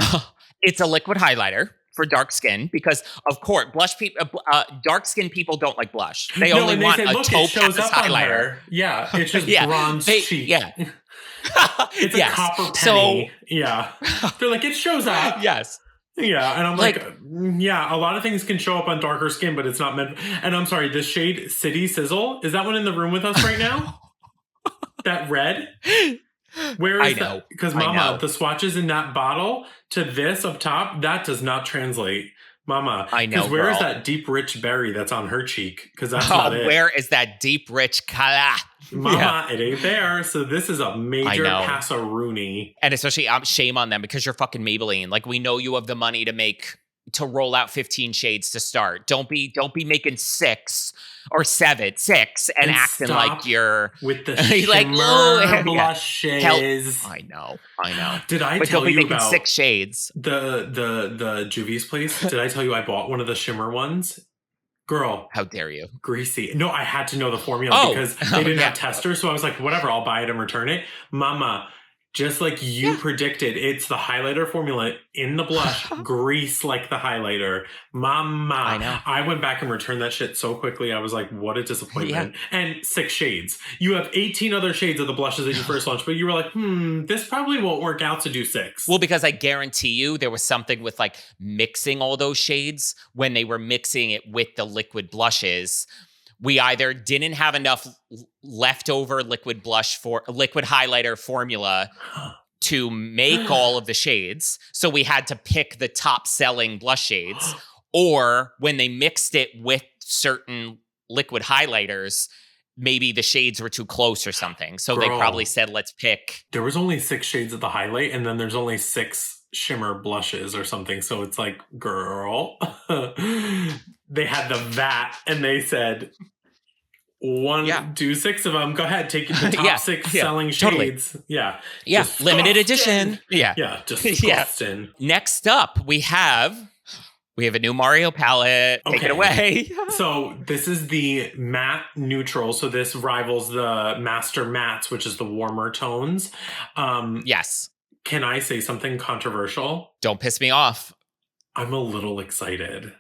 It's a liquid highlighter for dark skin because, of course, dark skin people don't like blush. They only want a topaz highlighter. Yeah, it's just bronze cheek. Yeah. It's a copper penny. They're like, it shows up. Yes. Yeah, and I'm like, a lot of things can show up on darker skin, but it's not meant. And I'm sorry, the shade City Sizzle, is that one in the room with us right now? That red? Where is that? Because Mama, the swatches in that bottle to this up top, that does not translate. Mama, I know. Because where is that deep, rich berry that's on her cheek? Because that's not it. Where is that deep, rich color? Mama, it ain't there. So this is a major pass-a-rooney. And especially, shame on them because you're fucking Maybelline. Like, we know you have the money to roll out 15 shades to start. Don't be making 6 or 7 and acting like you're with the shimmer blushes. I know. Did I but tell don't be you making about 6 shades? The Juvia's place? Did I tell you I bought one of the shimmer ones? Girl, how dare you? Greasy. No, I had to know the formula because they didn't have testers. So I was like, whatever, I'll buy it and return it. Mama, just like you predicted, it's the highlighter formula in the blush, grease like the highlighter. Mama. I know. I went back and returned that shit so quickly. I was like, what a disappointment. And 6 shades. You have 18 other shades of the blushes that you first launched, but you were like, this probably won't work out to do 6. Well, because I guarantee you there was something with like mixing all those shades when they were mixing it with the liquid blushes. We either didn't have enough leftover liquid highlighter formula to make all of the shades. So we had to pick the top selling blush shades, or when they mixed it with certain liquid highlighters, maybe the shades were too close or something. So they probably said, let's pick. There was only 6 shades of the highlight, and then there's only 6 shimmer blushes or something. So it's like, girl, they had the vat and they said, do 6 of them. Go ahead, take the top 6 selling shades. Totally. Yeah. Limited edition. Yeah, disgusting. Next up, we have a new Mario palette. Take it away. So this is the matte neutral. So this rivals the Master Mattes, which is the warmer tones. Yes. Can I say something controversial? Don't piss me off. I'm a little excited.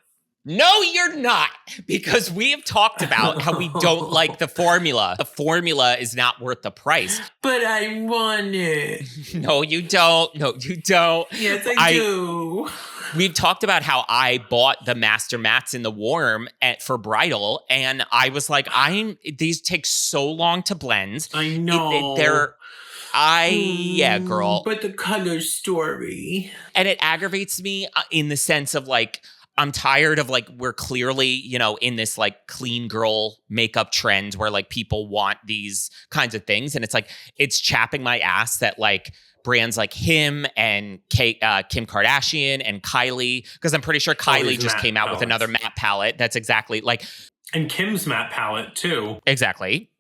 No, you're not, because we have talked about how we don't like the formula. The formula is not worth the price. But I want it. No, you don't. Yes, I do. We've talked about how I bought the Master Mattes in the warm for bridal, and I was like, these take so long to blend. I know. Girl. But the color story. And it aggravates me in the sense of like, I'm tired of like, we're clearly, in this like clean girl makeup trend where like people want these kinds of things. And it's like, it's chapping my ass that like brands like him and Kim Kardashian and Kylie, because I'm pretty sure Kylie just came out with another matte palette. That's exactly like. And Kim's matte palette too. Exactly.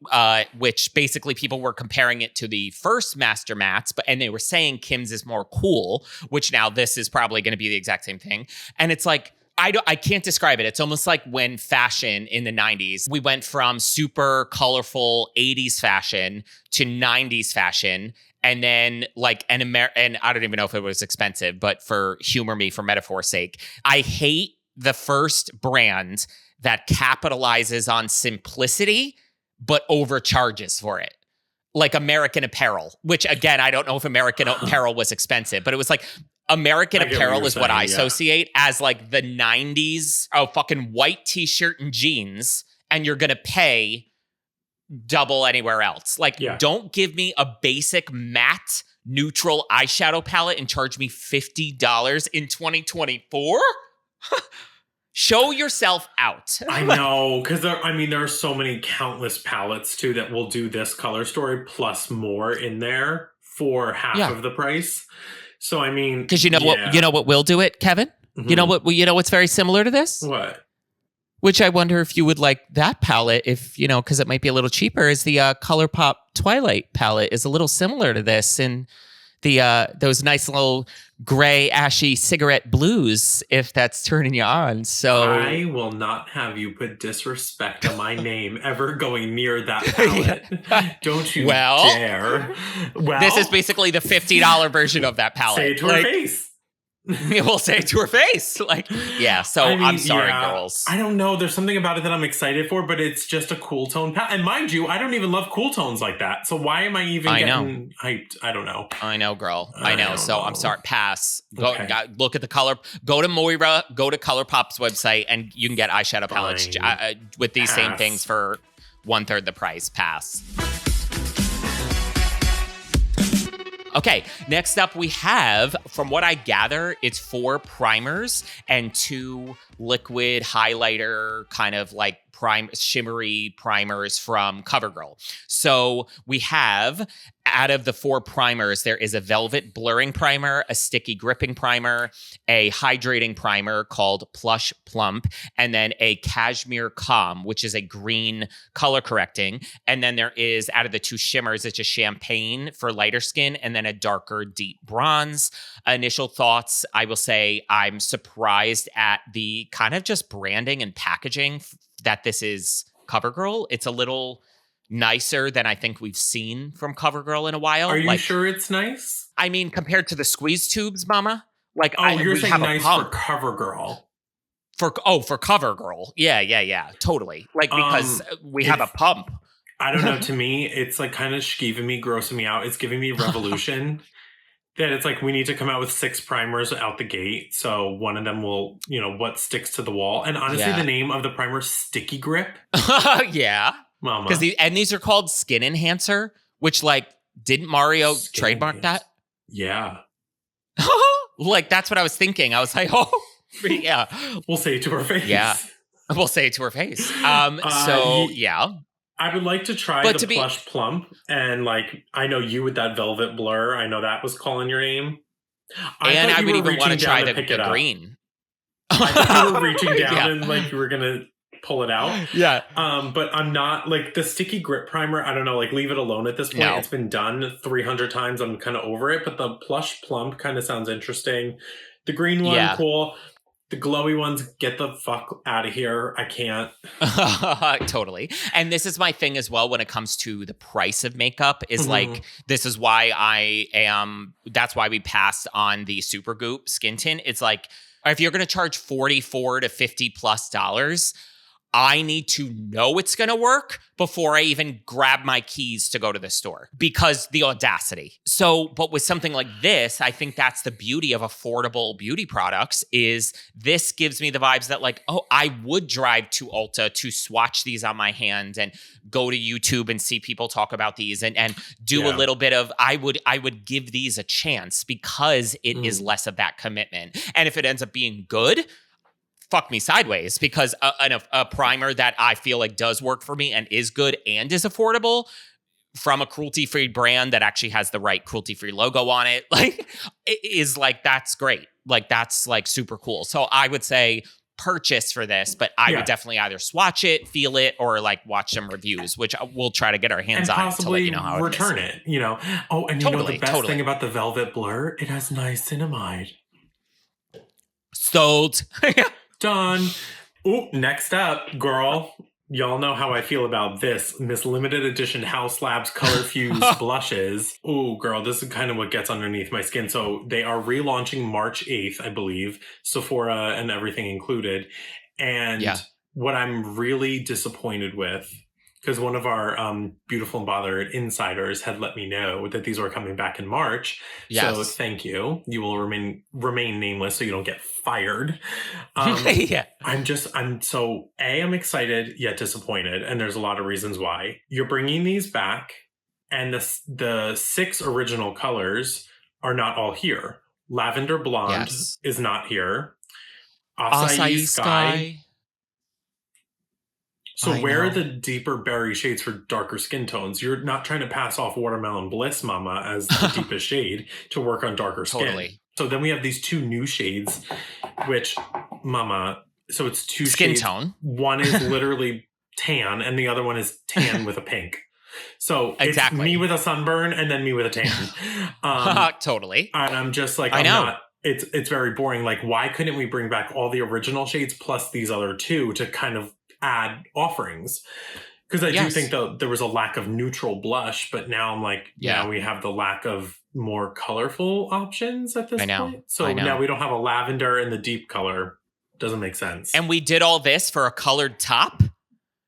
Which basically people were comparing it to the first Master Mattes, and they were saying Kim's is more cool, which now this is probably going to be the exact same thing. And it's like, I can't describe it. It's almost like when fashion in the 90s, we went from super colorful 80s fashion to 90s fashion. and then like and I don't even know if it was expensive, but for humor me for metaphor's sake, I hate the first brand that capitalizes on simplicity but overcharges for it. Like American Apparel, which again, I don't know if American Apparel was expensive, but it was like American Apparel is what I associate as like the 90s, fucking white t-shirt and jeans, and you're going to pay double anywhere else. Like, don't give me a basic matte neutral eyeshadow palette and charge me $50 in 2024. Show yourself out. I know, because there are so many countless palettes too that will do this color story plus more in there for half of the price. So I mean, because you know what will do it, Kevin. Mm-hmm. You know what's very similar to this. What? Which I wonder if you would like that palette, if because it might be a little cheaper. Is the ColourPop Twilight palette is a little similar to this, and the those nice little gray ashy cigarette blues, if that's turning you on. So I will not have you put disrespect on my name ever going near that palette. Don't you dare. Well, this is basically the $50 version of that palette. Say it to her face. We'll say it to her face. Like, yeah. So I'm sorry, girls. I don't know. There's something about it that I'm excited for, but it's just a cool tone palette. And mind you, I don't even love cool tones like that. So why am I even getting hyped? I don't know. I know, girl. I know. So I'm sorry. Pass. Go look at the color. Go to Moira. Go to ColourPop's website, and you can get eyeshadow palettes with these same things for 1/3 the price. Pass. Okay, next up we have, from what I gather, it's 4 primers and 2 liquid highlighter kind of like shimmery primers from CoverGirl. So we have, out of the 4 primers, there is a velvet blurring primer, a sticky gripping primer, a hydrating primer called Plush Plump, and then a cashmere calm, which is a green color correcting. And then there is, out of the 2 shimmers, it's a champagne for lighter skin and then a darker deep bronze. Initial thoughts, I will say I'm surprised at the kind of just branding and packaging that this is CoverGirl. It's a little nicer than I think we've seen from CoverGirl in a while. Are you sure it's nice? I mean, compared to the squeeze tubes, mama. Like, you're saying nice for CoverGirl. For CoverGirl. Yeah, totally. Like, because we have a pump. I don't know. To me, it's like kind of skeeving me, grossing me out. It's giving me Revolution. That it's like we need to come out with 6 primers out the gate. So one of them will, what sticks to the wall. And honestly, the name of the primer, Sticky Grip. Yeah. Mama. Because these are called Skin Enhancer, which didn't Mario trademark that? Yeah. Like, that's what I was thinking. I was like, oh, yeah. We'll say it to her face. Yeah. We'll say it to her face. Yeah. I would like to try the Plush Plump, and I know you with that velvet blur. I know that was calling your name. I would even want to try the green. I thought you were reaching down and you were gonna pull it out. Yeah. But I'm not the sticky grip primer. I don't know. Leave it alone at this point. No. It's been done 300 times. I'm kind of over it. But the Plush Plump kind of sounds interesting. The green one, cool. The glowy ones, get the fuck out of here. I can't. Totally. And this is my thing as well when it comes to the price of makeup is this is why that's why we passed on the Supergoop skin tint. It's if you're going to charge $44 to $50+ I need to know it's going to work before I even grab my keys to go to the store, because the audacity. So, but with something like this, I think that's the beauty of affordable beauty products is this gives me the vibes that I would drive to Ulta to swatch these on my hand and go to YouTube and see people talk about these and do a little bit of, I would give these a chance because it is less of that commitment. And if it ends up being good, fuck me sideways, because a primer that I feel does work for me and is good and is affordable from a cruelty-free brand that actually has the right cruelty-free logo on it, it is that's great. That's super cool. So I would say purchase for this, but I would definitely either swatch it, feel it, or watch some reviews, which we'll try to get our hands on to let you know how return it. Oh, and the best thing about the Velvet Blur, it has niacinamide. Sold. Done. Ooh, next up, girl. Y'all know how I feel about this Limited Edition House Labs Color Fuse blushes. Ooh, girl, this is kind of what gets underneath my skin. So they are relaunching March 8th, I believe, Sephora and everything included. And what I'm really disappointed with, because one of our Beautiful and Bothered insiders had let me know that these were coming back in March. Yes. So thank you. You will remain nameless so you don't get fired. Yeah. I'm excited yet disappointed. And there's a lot of reasons why. You're bringing these back and the 6 original colors are not all here. Lavender Blonde is not here. Acai Sky. So where are the deeper berry shades for darker skin tones? You're not trying to pass off Watermelon Bliss, mama, as the deepest shade to work on darker skin. Totally. So then we have these 2 new shades, which, mama, so it's 2 skin shades. Tone. One is literally tan and the other one is tan with a pink. So it's me with a sunburn and then me with a tan. Totally. And I'm just like, it's very boring. Like, why couldn't we bring back all the original shades plus these other 2 to kind of add offerings? Because I do think that there was a lack of neutral blush, but now I'm like, now we have the lack of more colorful options at this point. So now we don't have a lavender and the deep color. Doesn't make sense. And we did all this for a colored top?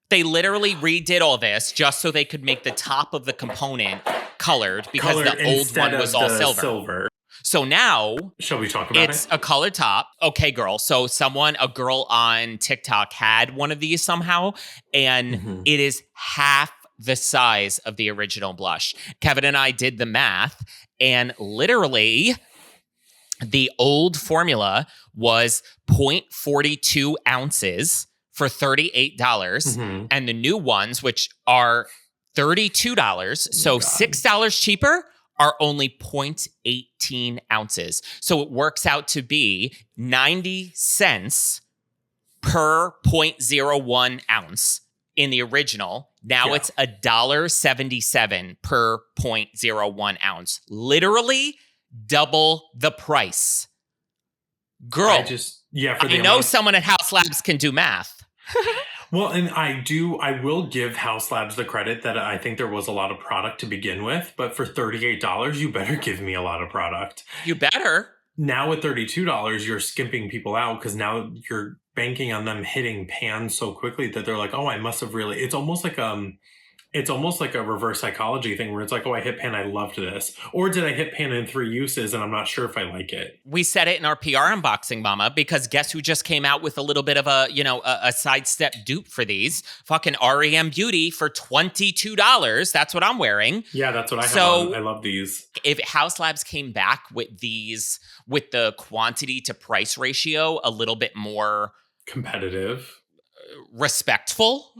They literally redid all this just so they could make the top of the component colored because the old one was all silver. So now, shall we talk about it's a colored top. Okay, girl. So a girl on TikTok had one of these somehow, and it is half the size of the original blush. Kevin and I did the math, and literally the old formula was 0.42 ounces for $38, and the new ones, which are $32, so $6 cheaper, are only 0.18 ounces. So it works out to be 90 cents per 0.01 ounce in the original. Now it's $1.77 per 0.01 ounce. Literally double the price. Girl, I know someone at House Labs can do math. Well, and I will give House Labs the credit that I think there was a lot of product to begin with, but for $38, you better give me a lot of product. You better. Now with $32, you're skimping people out because now you're banking on them hitting pan so quickly that they're like, oh, I must have really, it's almost like a reverse psychology thing where it's like, oh, I hit pan, I loved this. Or did I hit pan in 3 uses and I'm not sure if I like it? We said it in our PR unboxing, mama, because guess who just came out with a little bit of a sidestep dupe for these? Fucking REM Beauty for $22. That's what I'm wearing. Yeah, that's what I have on. I love these. If House Labs came back with these, with the quantity to price ratio a little bit more competitive, respectful,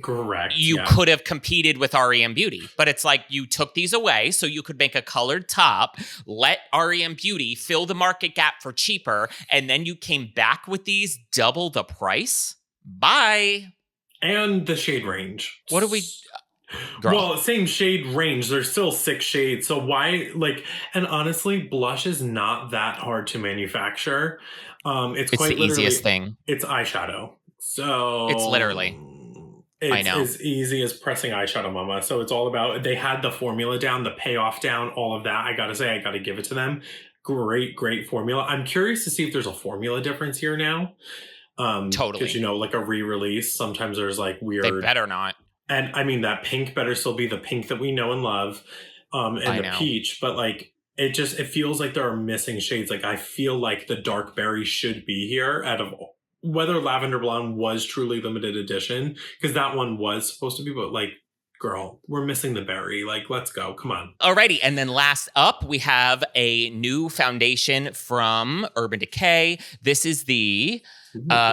correct, you could have competed with REM Beauty. But it's like you took these away so you could make a colored top, let REM Beauty fill the market gap for cheaper, and then you came back with these double the price? Bye. And the shade range. What do we... Girl. Well, same shade range. There's still 6 shades. So why, and honestly, blush is not that hard to manufacture. It's quite the easiest thing. It's eyeshadow. So it's literally... It's as easy as pressing eyeshadow, mama. So it's all about, they had the formula down, the payoff down, all of that. I got to give it to them. Great, great formula. I'm curious to see if there's a formula difference here now. Totally. Because, like a re-release, sometimes there's weird. They better not. And I mean, that pink better still be the pink that we know and love. And the peach. But it feels like there are missing shades. I feel like the dark berry should be here out of whether Lavender Blonde was truly limited edition, because that one was supposed to be, but girl, we're missing the berry. Let's go. Come on. Alrighty. And then last up, we have a new foundation from Urban Decay. This is the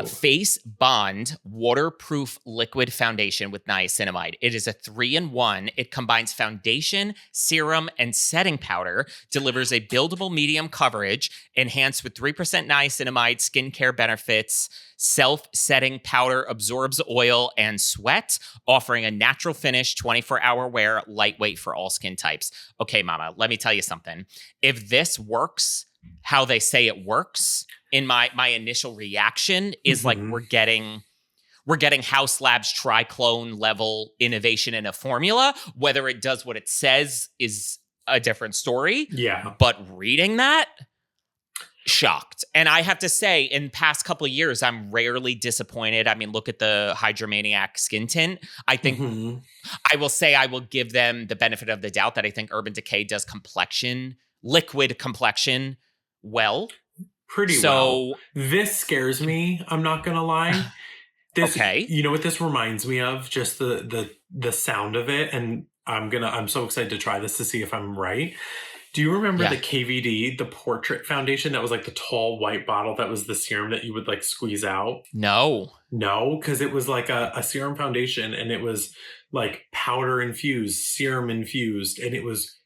Face Bond Waterproof Liquid Foundation with niacinamide. It is a 3-in-1. It combines foundation, serum, and setting powder, delivers a buildable medium coverage, enhanced with 3% niacinamide, skincare benefits, self-setting powder, absorbs oil and sweat, offering a natural finish, 24-hour wear, lightweight for all skin types. Okay, mama, let me tell you something. If this works how they say it works, in my initial reaction is we're we're getting House Labs triclone level innovation in a formula. Whether it does what it says is a different story. Yeah. But reading that, shocked. And I have to say, in past couple of years, I'm rarely disappointed. I mean, look at the Hydromaniac skin tint. I think I will say I will give them the benefit of the doubt that I think Urban Decay does liquid complexion well. Pretty well. This scares me, I'm not gonna lie. Okay. You know what this reminds me of? Just the sound of it, and I'm so excited to try this to see if I'm right. Do you remember the KVD, the portrait foundation that was like the tall white bottle that was the serum that you would like squeeze out? No, because it was like a serum foundation, and it was like powder infused, serum infused, and it was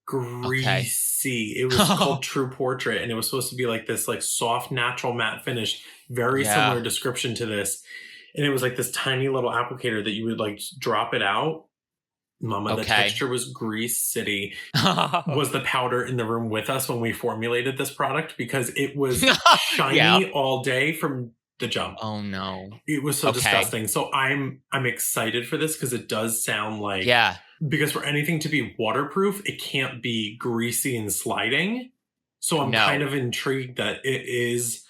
greasy. It was called True Portrait, and it was supposed to be like this like soft natural matte finish, very similar description to this. And it was like this tiny little applicator that you would like drop it out. Mama, the texture was Grease City. Was the powder in the room with us when we formulated this product? Because it was shiny all day from the jump. Oh no. It was so disgusting. So I'm excited for this because it does sound like because for anything to be waterproof, it can't be greasy and sliding. So I'm kind of intrigued that it is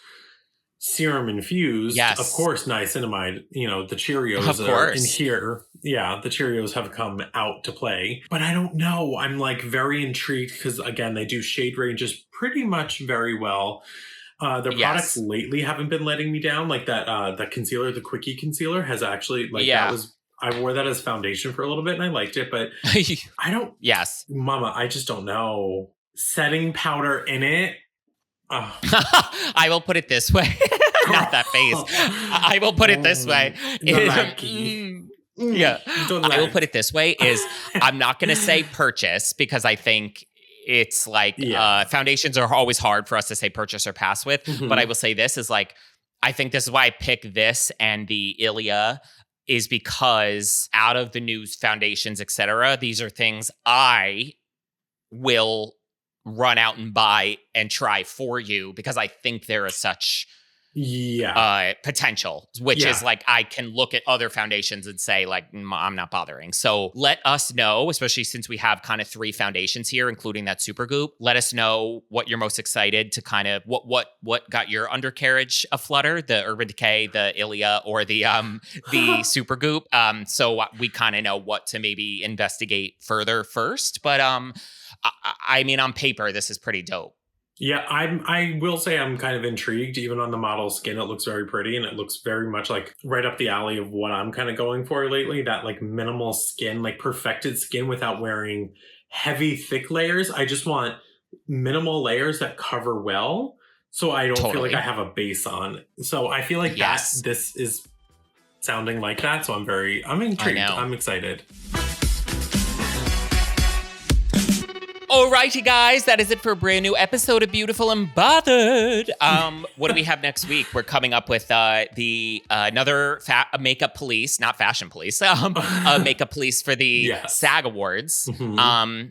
serum infused. Yes. Of course, niacinamide, the Cheerios are in here. Yeah, the Cheerios have come out to play. But I don't know. I'm like very intrigued because again, they do shade ranges pretty much very well. Their products lately haven't been letting me down. Like that concealer, the Quickie concealer has actually I wore that as foundation for a little bit and I liked it, but I don't. Yes. Mama, I just don't know. Setting powder in it. I will put it this way. Not that face. I will put it this way. I will put it this way is I'm not going to say purchase because I think it's like foundations are always hard for us to say purchase or pass with. But I will say this is like, I think this is why I pick this and the Ilia is because out of the new foundations, etc., these are things I will run out and buy and try for you because I think there is such potential, which is like I can look at other foundations and say like I'm not bothering. So let us know, especially since we have kind of 3 foundations here, including that Supergoop. Let us know what you're most excited to kind of what got your undercarriage aflutter, the Urban Decay, the Ilia, or the Supergoop. So we kind of know what to maybe investigate further first. But I mean, on paper, this is pretty dope. Yeah, I will say I'm kind of intrigued. Even on the model skin, it looks very pretty and it looks very much like right up the alley of what I'm kind of going for lately. That like minimal skin, like perfected skin without wearing heavy, thick layers. I just want minimal layers that cover well so I don't feel like I have a base on. So I feel like this is sounding like that. So I'm intrigued. I'm excited. Alrighty, guys, that is it for a brand new episode of Beautiful and Bothered. What do we have next week? We're coming up with another makeup police, not fashion police, makeup police for the SAG Awards.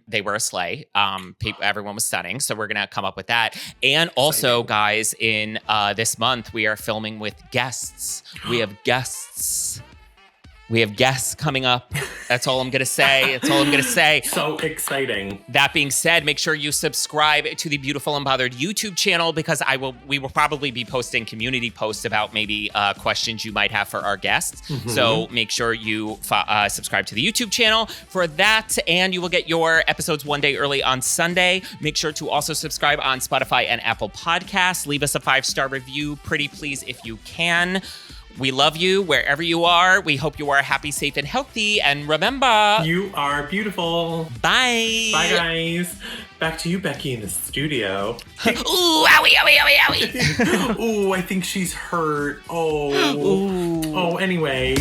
They were a slay. Everyone was stunning, so we're gonna come up with that. And also, guys, in this month, we are filming with guests. We have guests. We have guests coming up. That's all I'm going to say. So exciting. That being said, make sure you subscribe to the Beautiful and Bothered YouTube channel because we will probably be posting community posts about maybe questions you might have for our guests. So make sure you subscribe to the YouTube channel for that, and you will get your episodes one day early on Sunday. Make sure to also subscribe on Spotify and Apple Podcasts. Leave us a 5-star review, pretty please, if you can. We love you wherever you are. We hope you are happy, safe, and healthy. And remember, you are beautiful. Bye. Bye, guys. Back to you, Becky, in the studio. Ooh, owie, owie, owie, owie. Ooh, I think she's hurt. Oh. Ooh. Oh, anyway.